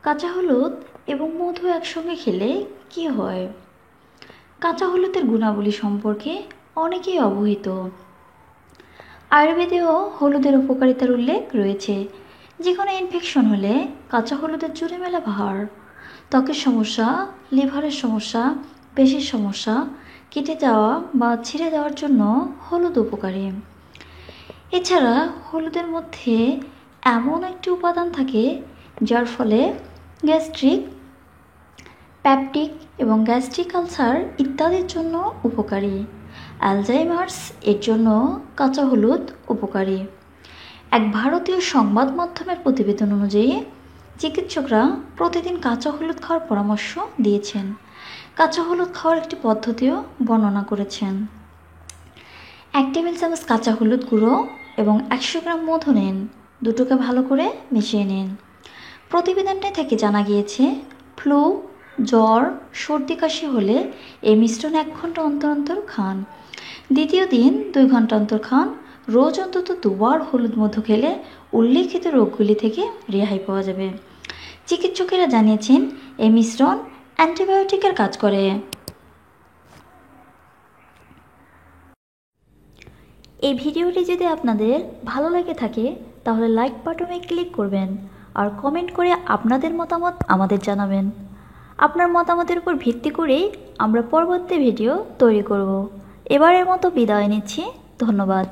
কাঁচা হলুদ এবং মধু একসঙ্গে খেলে কি হয়? কাঁচা হলুদের গুণাবলী সম্পর্কে অনেকেই অবহিত। আয়ুর্বেদেও হলুদের উপকারিতার উল্লেখ রয়েছে। যে কোনো ইনফেকশন হলে কাঁচা হলুদের জুড়ে মেলা ভার, ত্বকের সমস্যা, লিভারের সমস্যা, পেশির সমস্যা, কেটে যাওয়া বা ছিঁড়ে যাওয়ার জন্য হলুদ উপকারী। এছাড়া হলুদের মধ্যে এমন একটি উপাদান থাকে যার ফলে গ্যাস্ট্রিক, পেপটিক এবং গ্যাস্ট্রিক আলসার ইত্যাদির জন্য উপকারী। অ্যালজাইমার্স এর জন্য কাঁচা হলুদ উপকারী। এক ভারতীয় সংবাদ মাধ্যমের প্রতিবেদন অনুযায়ী চিকিৎসকরা প্রতিদিন কাঁচা হলুদ খাওয়ার পরামর্শ দিয়েছেন। কাঁচা হলুদ খাওয়ার একটি পদ্ধতিও বর্ণনা করেছেন। 1 টেবিল চামচ কাঁচা হলুদ গুঁড়ো এবং 100 গ্রাম মধু নিন, দুটোকে ভালো করে মিশিয়ে নিন। প্রতিবেদনটি থেকে জানা গিয়েছে ফ্লু, জ্বর, সর্দি কাশি হলে এই মিশ্রণ 1 ঘন্টা অন্তর অন্তর খান। দ্বিতীয় দিন 2 ঘন্টা অন্তর খান। রোজ অন্তত 2 বার হলুদ মধু খেলে উল্লেখিত রোগগুলি থেকে রেহাই পাওয়া যাবে। চিকিৎসকেরা জানিয়েছেন এই মিশ্রণ অ্যান্টিবায়োটিকের কাজ করে। এই ভিডিওটি যদি আপনাদের ভালো লেগে থাকে তাহলে লাইক বাটনে ক্লিক করবেন আর কমেন্ট করে আপনাদের মতামত আমাদের জানাবেন। আপনার মতামতের উপর ভিত্তি করেই আমরা পরবর্তী ভিডিও তৈরি করব। এবারের মতো বিদায় নিচ্ছি। ধন্যবাদ।